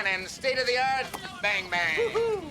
And state-of-the-art bang bang.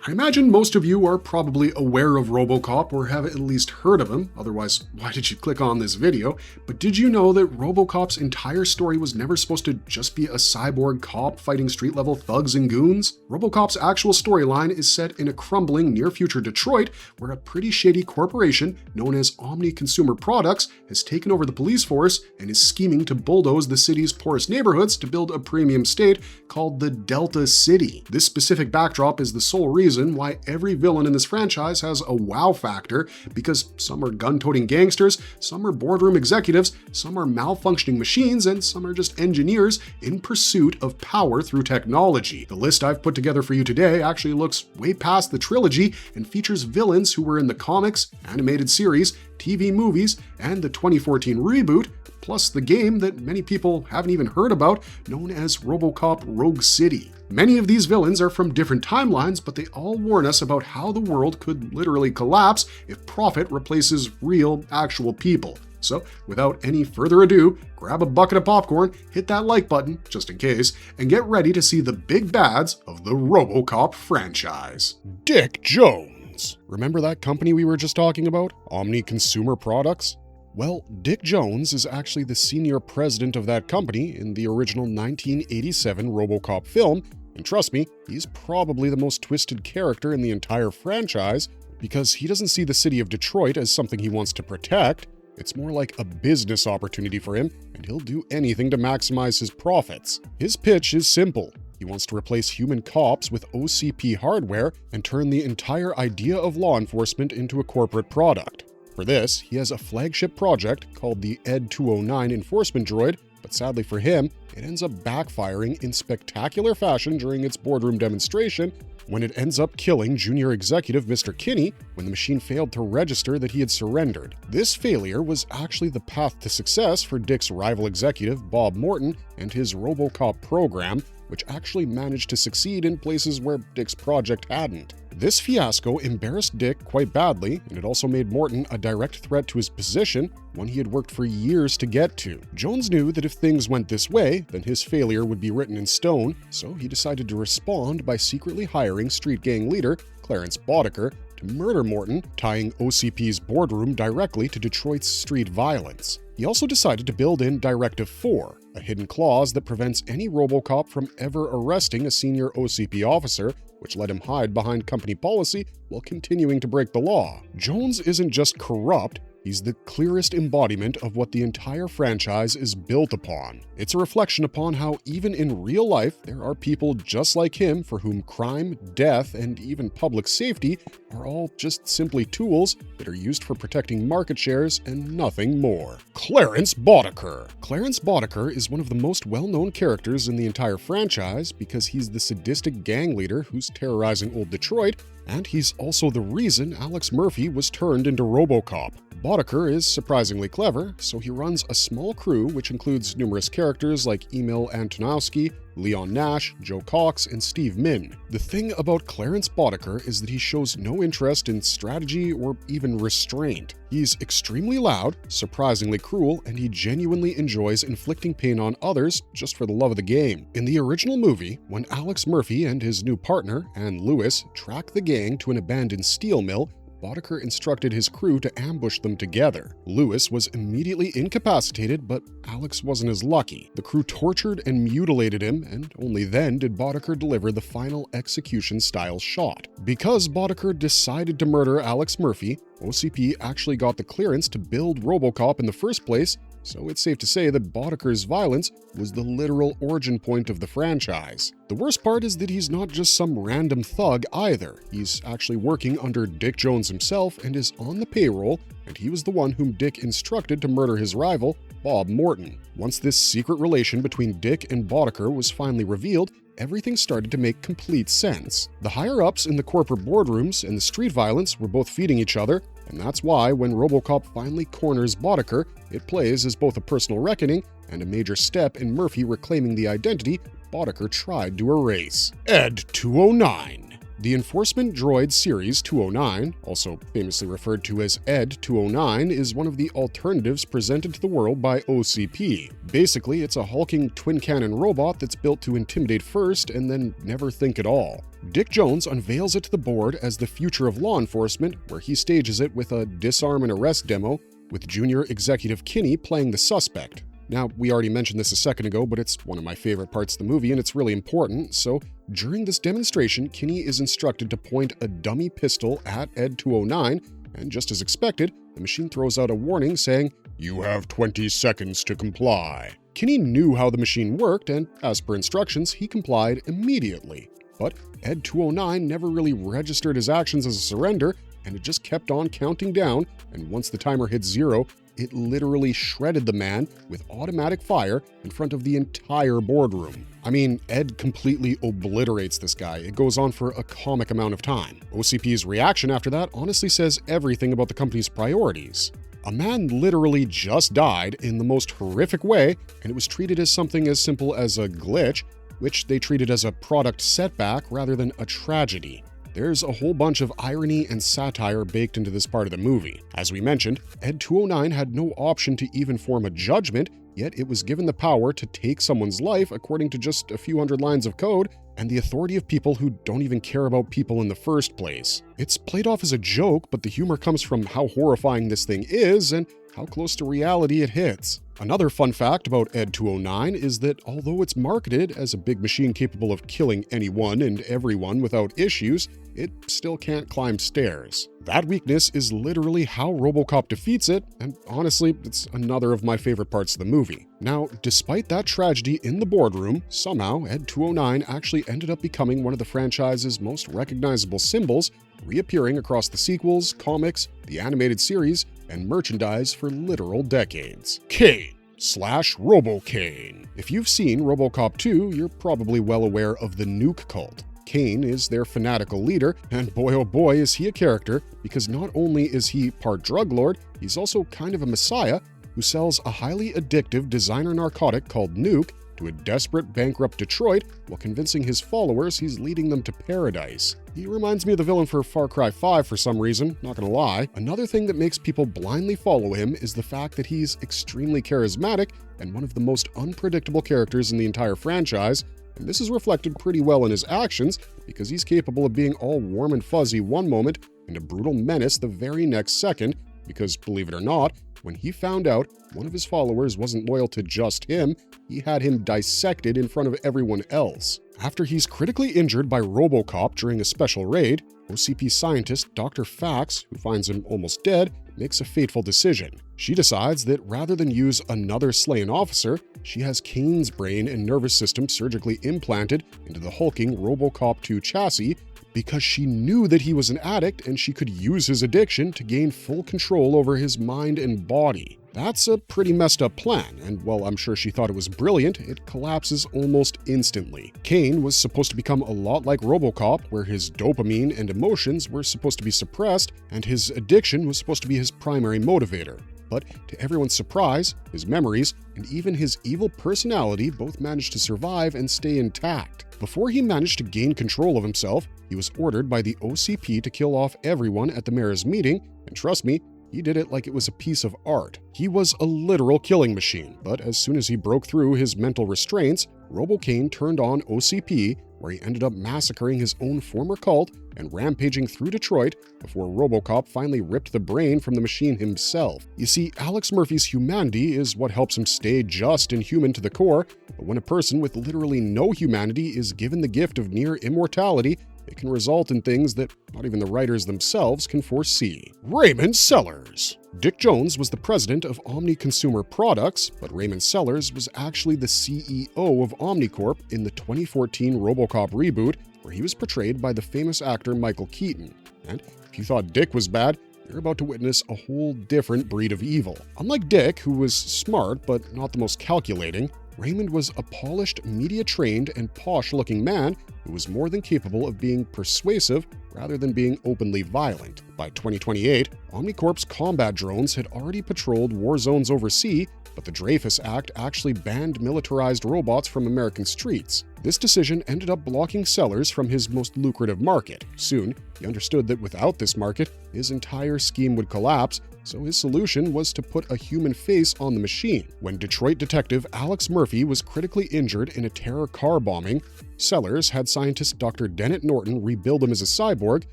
I imagine most of you are probably aware of RoboCop or have at least heard of him, otherwise why did you click on this video? But did you know that RoboCop's entire story was never supposed to just be a cyborg cop fighting street-level thugs and goons? RoboCop's actual storyline is set in a crumbling near-future Detroit where a pretty shady corporation known as Omni Consumer Products has taken over the police force and is scheming to bulldoze the city's poorest neighborhoods to build a premium state called the Delta City. This specific backdrop is the sole reason why every villain in this franchise has a wow factor, because some are gun-toting gangsters, some are boardroom executives, some are malfunctioning machines, and some are just engineers in pursuit of power through technology. The list I've put together for you today actually looks way past the trilogy and features villains who were in the comics, animated series, TV movies, and the 2014 reboot, plus the game that many people haven't even heard about, known as RoboCop Rogue City. Many of these villains are from different timelines, but they all warn us about how the world could literally collapse if profit replaces real, actual people. So, without any further ado, grab a bucket of popcorn, hit that like button, just in case, and get ready to see the big bads of the RoboCop franchise. Dick Jones. Remember that company we were just talking about? Omni Consumer Products? Well, Dick Jones is actually the senior president of that company in the original 1987 RoboCop film, and trust me, he's probably the most twisted character in the entire franchise because he doesn't see the city of Detroit as something he wants to protect. It's more like a business opportunity for him, and he'll do anything to maximize his profits. His pitch is simple. He wants to replace human cops with OCP hardware and turn the entire idea of law enforcement into a corporate product. For this, he has a flagship project called the Ed 209 enforcement droid, but sadly for him, it ends up backfiring in spectacular fashion during its boardroom demonstration when it ends up killing junior executive Mr. Kinney when the machine failed to register that he had surrendered. This failure was actually the path to success for Dick's rival executive Bob Morton and his RoboCop program, which actually managed to succeed in places where Dick's project hadn't. This fiasco embarrassed Dick quite badly, and it also made Morton a direct threat to his position, one he had worked for years to get to. Jones knew that if things went this way, then his failure would be written in stone, so he decided to respond by secretly hiring street gang leader Clarence Boddicker to murder Morton, tying OCP's boardroom directly to Detroit's street violence. He also decided to build in Directive 4, a hidden clause that prevents any RoboCop from ever arresting a senior OCP officer, which let him hide behind company policy while continuing to break the law. Jones isn't just corrupt, he's the clearest embodiment of what the entire franchise is built upon. It's a reflection upon how even in real life, there are people just like him for whom crime, death, and even public safety are all just simply tools that are used for protecting market shares and nothing more. Clarence Boddicker. Clarence Boddicker is one of the most well-known characters in the entire franchise because he's the sadistic gang leader who's terrorizing old Detroit, and he's also the reason Alex Murphy was turned into RoboCop. Boddicker is surprisingly clever, so he runs a small crew which includes numerous characters like Wendell Antonowski, Leon Nash, Joe Cox, and Steve Min. The thing about Clarence Boddicker is that he shows no interest in strategy or even restraint. He's extremely loud, surprisingly cruel, and he genuinely enjoys inflicting pain on others just for the love of the game. In the original movie, when Alex Murphy and his new partner, Ann Lewis, track the gang to an abandoned steel mill, Boddicker instructed his crew to ambush them together. Lewis was immediately incapacitated, but Alex wasn't as lucky. The crew tortured and mutilated him, and only then did Boddicker deliver the final execution-style shot. Because Boddicker decided to murder Alex Murphy, OCP actually got the clearance to build RoboCop in the first place, so it's safe to say that Boddicker's violence was the literal origin point of the franchise. The worst part is that he's not just some random thug either. He's actually working under Dick Jones himself and is on the payroll, and he was the one whom Dick instructed to murder his rival, Bob Morton. Once this secret relation between Dick and Boddicker was finally revealed, everything started to make complete sense. The higher-ups in the corporate boardrooms and the street violence were both feeding each other, and that's why when RoboCop finally corners Boddicker, it plays as both a personal reckoning and a major step in Murphy reclaiming the identity Boddicker tried to erase. Ed 209. The Enforcement Droid Series 209, also famously referred to as ED 209, is one of the alternatives presented to the world by OCP. Basically, it's a hulking twin-cannon robot that's built to intimidate first and then never think at all. Dick Jones unveils it to the board as the future of law enforcement, where he stages it with a disarm and arrest demo, with Junior Executive Kinney playing the suspect. Now, we already mentioned this a second ago, but it's one of my favorite parts of the movie and it's really important. So, during this demonstration, Kinney is instructed to point a dummy pistol at ED 209, and just as expected, the machine throws out a warning saying, "You have 20 seconds to comply." Kinney knew how the machine worked, and as per instructions, he complied immediately. But ED 209 never really registered his actions as a surrender, and it just kept on counting down, and once the timer hit 0, it literally shredded the man with automatic fire in front of the entire boardroom. I mean, Ed completely obliterates this guy. It goes on for a comic amount of time. OCP's reaction after that honestly says everything about the company's priorities. A man literally just died in the most horrific way, and it was treated as something as simple as a glitch, which they treated as a product setback rather than a tragedy. There's a whole bunch of irony and satire baked into this part of the movie. As we mentioned, ED 209 had no option to even form a judgment, yet it was given the power to take someone's life according to just a few hundred lines of code and the authority of people who don't even care about people in the first place. It's played off as a joke, but the humor comes from how horrifying this thing is and how close to reality it hits. Another fun fact about ED 209 is that although it's marketed as a big machine capable of killing anyone and everyone without issues, it still can't climb stairs. That weakness is literally how RoboCop defeats it, and honestly, it's another of my favorite parts of the movie. Now, despite that tragedy in the boardroom, somehow ED 209 actually ended up becoming one of the franchise's most recognizable symbols, reappearing across the sequels, comics, the animated series, and merchandise for literal decades. Kane / Robocain. If you've seen RoboCop 2, you're probably well aware of the Nuke cult. Kane is their fanatical leader, and boy oh boy is he a character, because not only is he part drug lord, he's also kind of a messiah who sells a highly addictive designer narcotic called Nuke to a desperate, bankrupt Detroit while convincing his followers he's leading them to paradise. He reminds me of the villain for Far Cry 5 for some reason, not gonna lie. Another thing that makes people blindly follow him is the fact that he's extremely charismatic and one of the most unpredictable characters in the entire franchise, and this is reflected pretty well in his actions because he's capable of being all warm and fuzzy one moment and a brutal menace the very next second, because believe it or not, when he found out one of his followers wasn't loyal to just him, he had him dissected in front of everyone else. After he's critically injured by RoboCop during a special raid, OCP scientist Dr. Fax, who finds him almost dead, makes a fateful decision. She decides that rather than use another slain officer, she has Kane's brain and nervous system surgically implanted into the hulking RoboCop 2 chassis because she knew that he was an addict and she could use his addiction to gain full control over his mind and body. That's a pretty messed up plan, and while I'm sure she thought it was brilliant, it collapses almost instantly. Kane was supposed to become a lot like RoboCop, where his dopamine and emotions were supposed to be suppressed, and his addiction was supposed to be his primary motivator. But to everyone's surprise, his memories and even his evil personality both managed to survive and stay intact. Before he managed to gain control of himself, he was ordered by the OCP to kill off everyone at the mayor's meeting, and trust me, he did it like it was a piece of art. He was a literal killing machine, but as soon as he broke through his mental restraints, Robocain turned on OCP, where he ended up massacring his own former cult and rampaging through Detroit before RoboCop finally ripped the brain from the machine himself. You see, Alex Murphy's humanity is what helps him stay just and human to the core, but when a person with literally no humanity is given the gift of near immortality, it can result in things that not even the writers themselves can foresee. Raymond Sellars. Dick Jones was the president of Omni Consumer Products, but Raymond Sellars was actually the CEO of OmniCorp in the 2014 RoboCop reboot, where he was portrayed by the famous actor Michael Keaton. And if you thought Dick was bad, you're about to witness a whole different breed of evil. Unlike Dick, who was smart but not the most calculating, Raymond was a polished, media-trained, and posh-looking man who was more than capable of being persuasive rather than being openly violent. By 2028, OmniCorp's combat drones had already patrolled war zones overseas, but the Dreyfus Act actually banned militarized robots from American streets. This decision ended up blocking Sellars from his most lucrative market. Soon, he understood that without this market, his entire scheme would collapse, so his solution was to put a human face on the machine. When Detroit detective Alex Murphy was critically injured in a terror car bombing, Sellars had scientist Dr. Dennett Norton rebuild him as a cyborg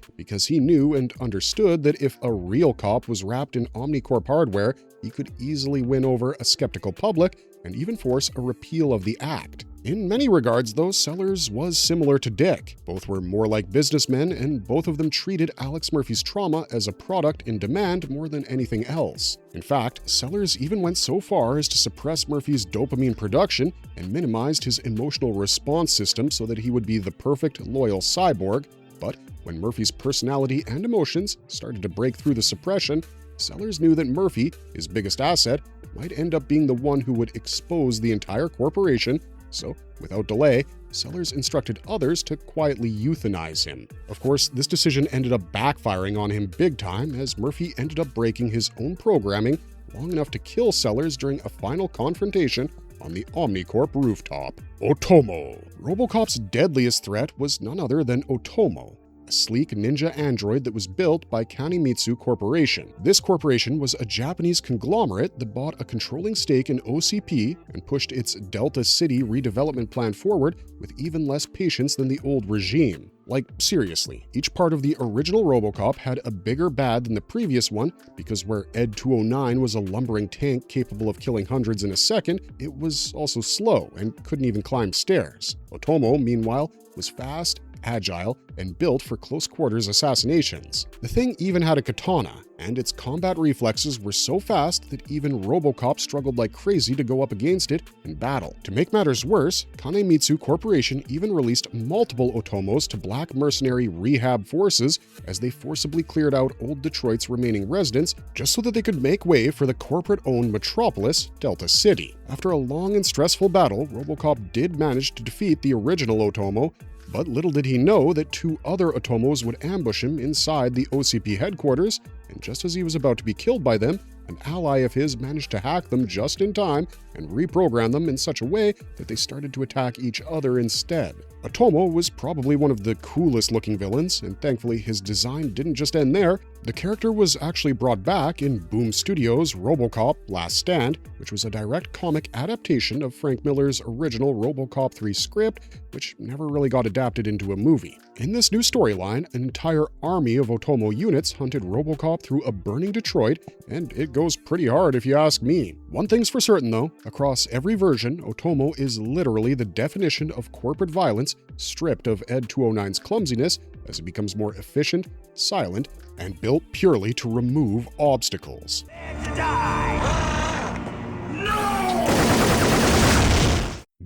because he knew and understood that if a real cop was wrapped in OmniCorp hardware, he could easily win over a skeptical public and even force a repeal of the act. In many regards, though, Sellars was similar to Dick. Both were more like businessmen, and both of them treated Alex Murphy's trauma as a product in demand more than anything else. In fact, Sellars even went so far as to suppress Murphy's dopamine production and minimized his emotional response system so that he would be the perfect, loyal cyborg. But when Murphy's personality and emotions started to break through the suppression, Sellars knew that Murphy, his biggest asset, might end up being the one who would expose the entire corporation. So, without delay, Sellars instructed others to quietly euthanize him. Of course, this decision ended up backfiring on him big time, as Murphy ended up breaking his own programming long enough to kill Sellars during a final confrontation on the OmniCorp rooftop. Otomo. RoboCop's deadliest threat was none other than Otomo, a sleek ninja android that was built by Kanemitsu Corporation. This corporation was a Japanese conglomerate that bought a controlling stake in OCP and pushed its Delta City redevelopment plan forward with even less patience than the old regime. Like, seriously, each part of the original RoboCop had a bigger bad than the previous one, because where Ed 209 was a lumbering tank capable of killing hundreds in a second, it was also slow and couldn't even climb stairs. Otomo, meanwhile, was fast, agile, and built for close-quarters assassinations. The thing even had a katana, and its combat reflexes were so fast that even RoboCop struggled like crazy to go up against it in battle. To make matters worse, Kanemitsu Corporation even released multiple Otomos to black mercenary rehab forces as they forcibly cleared out old Detroit's remaining residents just so that they could make way for the corporate-owned metropolis, Delta City. After a long and stressful battle, RoboCop did manage to defeat the original Otomo, but little did he know that two other Otomos would ambush him inside the OCP headquarters, and just as he was about to be killed by them, an ally of his managed to hack them just in time and reprogram them in such a way that they started to attack each other instead. Otomo was probably one of the coolest looking villains, and thankfully his design didn't just end there. The character was actually brought back in Boom Studios' RoboCop Last Stand, which was a direct comic adaptation of Frank Miller's original RoboCop 3 script, which never really got adapted into a movie. In this new storyline, an entire army of Otomo units hunted RoboCop through a burning Detroit, and it goes pretty hard if you ask me. One thing's for certain though, across every version, Otomo is literally the definition of corporate violence stripped of Ed 209's clumsiness as it becomes more efficient, silent, and built purely to remove obstacles.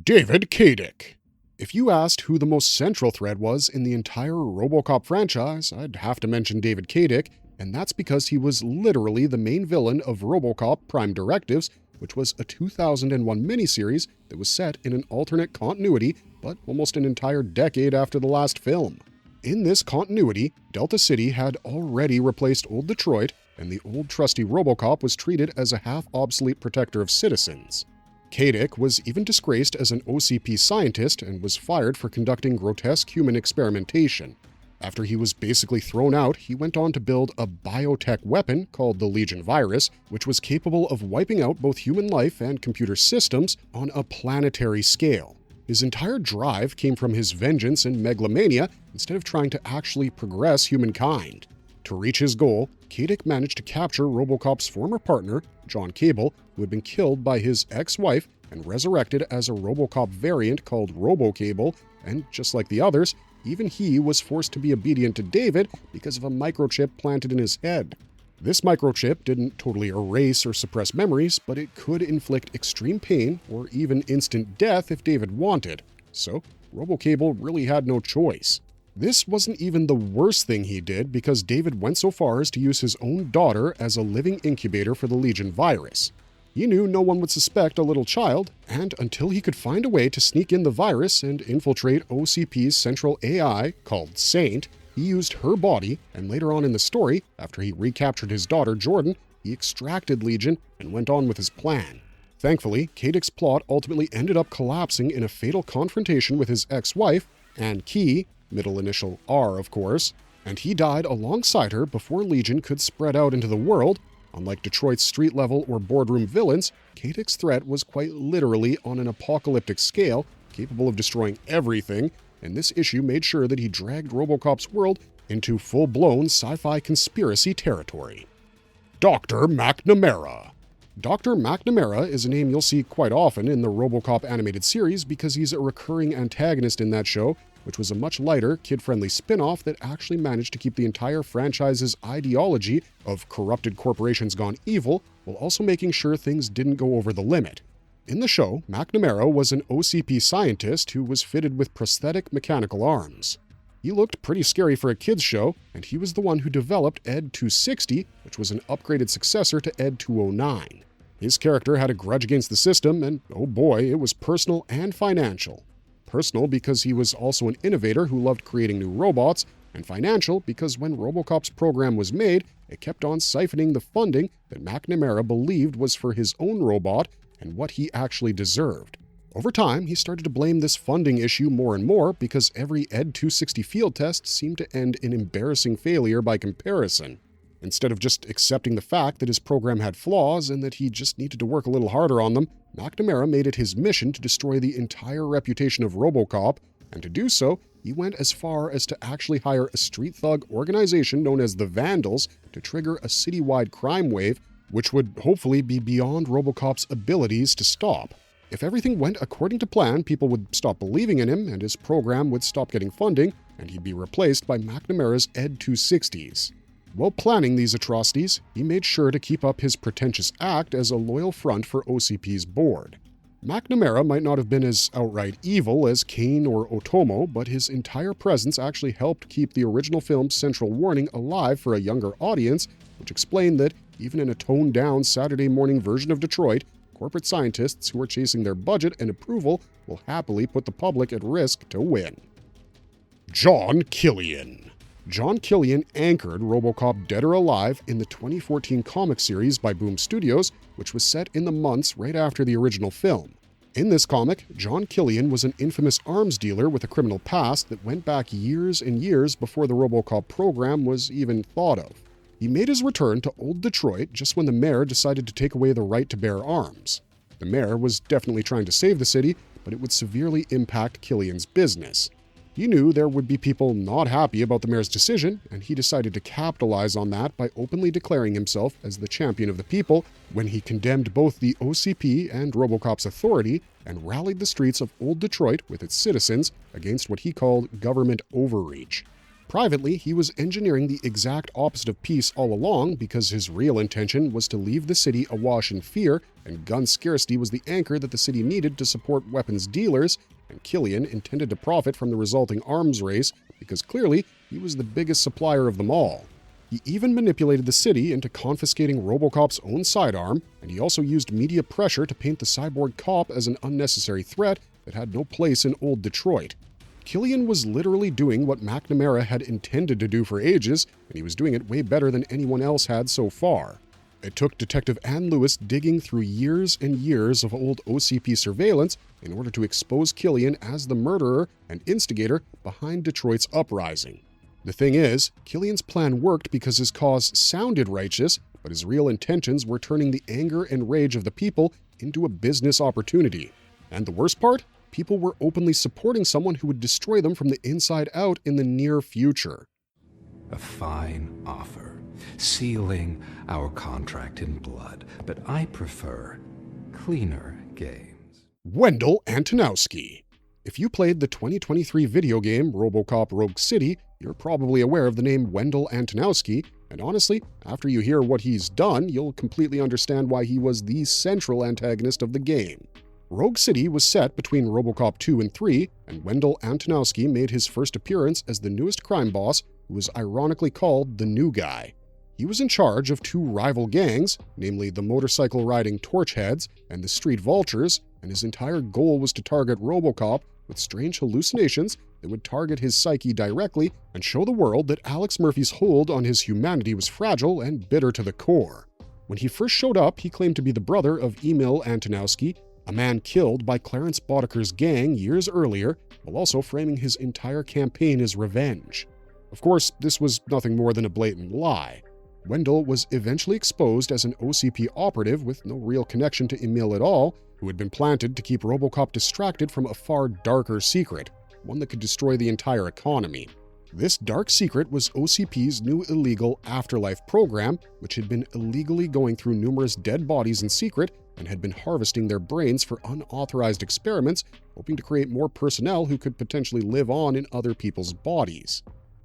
David Kaydick. If you asked who the most central thread was in the entire RoboCop franchise, I'd have to mention David Kaydick, and that's because he was literally the main villain of RoboCop Prime Directives, which was a 2001 miniseries that was set in an alternate continuity, but almost an entire decade after the last film. In this continuity, Delta City had already replaced old Detroit, and the old trusty RoboCop was treated as a half-obsolete protector of citizens. Kaydick was even disgraced as an OCP scientist and was fired for conducting grotesque human experimentation. After he was basically thrown out, he went on to build a biotech weapon called the Legion virus, which was capable of wiping out both human life and computer systems on a planetary scale. His entire drive came from his vengeance and megalomania instead of trying to actually progress humankind. To reach his goal, Kaydick managed to capture RoboCop's former partner, John Cable, who had been killed by his ex-wife and resurrected as a RoboCop variant called RoboCable, and just like the others, even he was forced to be obedient to David because of a microchip planted in his head. This microchip didn't totally erase or suppress memories, but it could inflict extreme pain or even instant death if David wanted. So, RoboCable really had no choice. This wasn't even the worst thing he did, because David went so far as to use his own daughter as a living incubator for the Legion virus. He knew no one would suspect a little child, and until he could find a way to sneak in the virus and infiltrate OCP's central AI, called Saint, he used her body, and later on in the story, after he recaptured his daughter Jordan, he extracted Legion and went on with his plan. Thankfully, Kaydick's plot ultimately ended up collapsing in a fatal confrontation with his ex-wife, Anne Key, middle initial R of course, and he died alongside her before Legion could spread out into the world. Unlike Detroit's street-level or boardroom villains, Kaydick's threat was quite literally on an apocalyptic scale, capable of destroying everything, and this issue made sure that he dragged RoboCop's world into full-blown sci-fi conspiracy territory. Dr. McNamara. Dr. McNamara is a name you'll see quite often in the RoboCop animated series because he's a recurring antagonist in that show, which was a much lighter, kid-friendly spin-off that actually managed to keep the entire franchise's ideology of corrupted corporations gone evil, while also making sure things didn't go over the limit. In the show, McNamara was an OCP scientist who was fitted with prosthetic mechanical arms. He looked pretty scary for a kids show, and he was the one who developed Ed 260, which was an upgraded successor to Ed 209. His character had a grudge against the system, and oh boy, it was personal and financial. Personal because he was also an innovator who loved creating new robots, and financial because when RoboCop's program was made, it kept on siphoning the funding that McNamara believed was for his own robot and what he actually deserved. Over time, he started to blame this funding issue more and more because every Ed 260 field test seemed to end in embarrassing failure by comparison. Instead of just accepting the fact that his program had flaws and that he just needed to work a little harder on them, McNamara made it his mission to destroy the entire reputation of RoboCop, and to do so, he went as far as to actually hire a street thug organization known as the Vandals to trigger a citywide crime wave, which would hopefully be beyond RoboCop's abilities to stop. If everything went according to plan, people would stop believing in him and his program would stop getting funding, and he'd be replaced by McNamara's Ed 260s. While planning these atrocities, he made sure to keep up his pretentious act as a loyal front for OCP's board. McNamara might not have been as outright evil as Kane or Otomo, but his entire presence actually helped keep the original film's central warning alive for a younger audience, which explained that, even in a toned-down Saturday morning version of Detroit, corporate scientists who are chasing their budget and approval will happily put the public at risk to win. John Killian. John Killian anchored RoboCop Dead or Alive in the 2014 comic series by Boom Studios, which was set in the months right after the original film. In this comic, John Killian was an infamous arms dealer with a criminal past that went back years and years before the RoboCop program was even thought of. He made his return to Old Detroit just when the mayor decided to take away the right to bear arms. The mayor was definitely trying to save the city, but it would severely impact Killian's business. He knew there would be people not happy about the mayor's decision, and he decided to capitalize on that by openly declaring himself as the champion of the people when he condemned both the OCP and RoboCop's authority and rallied the streets of Old Detroit with its citizens against what he called government overreach. Privately, he was engineering the exact opposite of peace all along because his real intention was to leave the city awash in fear, and gun scarcity was the anchor that the city needed to support weapons dealers, and Killian intended to profit from the resulting arms race because clearly he was the biggest supplier of them all. He even manipulated the city into confiscating RoboCop's own sidearm, and he also used media pressure to paint the cyborg cop as an unnecessary threat that had no place in Old Detroit. Killian was literally doing what McNamara had intended to do for ages, and he was doing it way better than anyone else had so far. It took Detective Ann Lewis digging through years and years of old OCP surveillance in order to expose Killian as the murderer and instigator behind Detroit's uprising. The thing is, Killian's plan worked because his cause sounded righteous, but his real intentions were turning the anger and rage of the people into a business opportunity. And the worst part? People were openly supporting someone who would destroy them from the inside out in the near future. A fine offer, sealing our contract in blood, but I prefer cleaner games. Wendell Antonowski. If you played the 2023 video game RoboCop Rogue City, you're probably aware of the name Wendell Antonowski, and honestly, after you hear what he's done, you'll completely understand why he was the central antagonist of the game. Rogue City was set between RoboCop 2 and 3, and Wendell Antonowski made his first appearance as the newest crime boss, who was ironically called the New Guy. He was in charge of two rival gangs, namely the motorcycle-riding Torchheads and the Street Vultures, and his entire goal was to target RoboCop with strange hallucinations that would target his psyche directly and show the world that Alex Murphy's hold on his humanity was fragile and bitter to the core. When he first showed up, he claimed to be the brother of Wendell Antonowski, a man killed by Clarence Boddicker's gang years earlier, while also framing his entire campaign as revenge. Of course, this was nothing more than a blatant lie. Wendell was eventually exposed as an OCP operative with no real connection to Emil at all, who had been planted to keep RoboCop distracted from a far darker secret, one that could destroy the entire economy. This dark secret was OCP's new illegal Afterlife program, which had been illegally going through numerous dead bodies in secret and had been harvesting their brains for unauthorized experiments, hoping to create more personnel who could potentially live on in other people's bodies.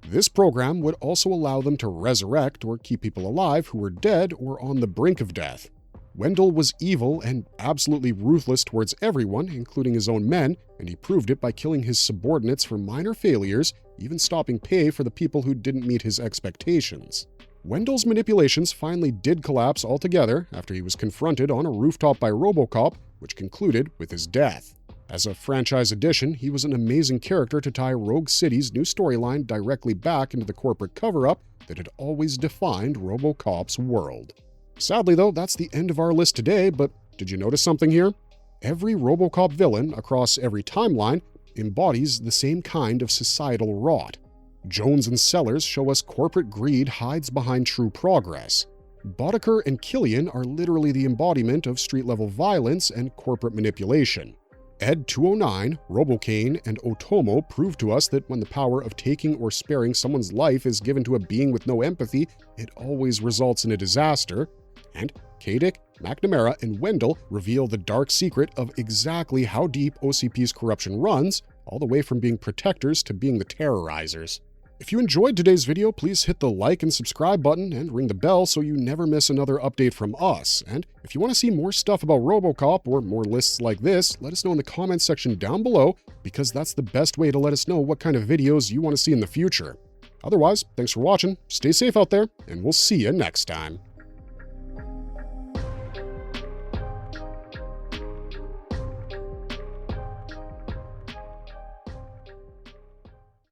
This program would also allow them to resurrect or keep people alive who were dead or on the brink of death. Wendell was evil and absolutely ruthless towards everyone, including his own men, and he proved it by killing his subordinates for minor failures, even stopping pay for the people who didn't meet his expectations. Wendell's manipulations finally did collapse altogether after he was confronted on a rooftop by RoboCop, which concluded with his death. As a franchise addition, he was an amazing character to tie Rogue City's new storyline directly back into the corporate cover-up that had always defined RoboCop's world. Sadly, though, that's the end of our list today, but did you notice something here? Every RoboCop villain across every timeline embodies the same kind of societal rot. Jones and Sellars show us corporate greed hides behind true progress. Boddicker and Killian are literally the embodiment of street-level violence and corporate manipulation. Ed 209, Robocain, and Otomo prove to us that when the power of taking or sparing someone's life is given to a being with no empathy, it always results in a disaster. And Kaydick, McNamara, and Wendell reveal the dark secret of exactly how deep OCP's corruption runs, all the way from being protectors to being the terrorizers. If you enjoyed today's video, please hit the like and subscribe button and ring the bell so you never miss another update from us. And if you want to see more stuff about RoboCop or more lists like this, let us know in the comments section down below, because that's the best way to let us know what kind of videos you want to see in the future. Otherwise, thanks for watching, stay safe out there, and we'll see you next time.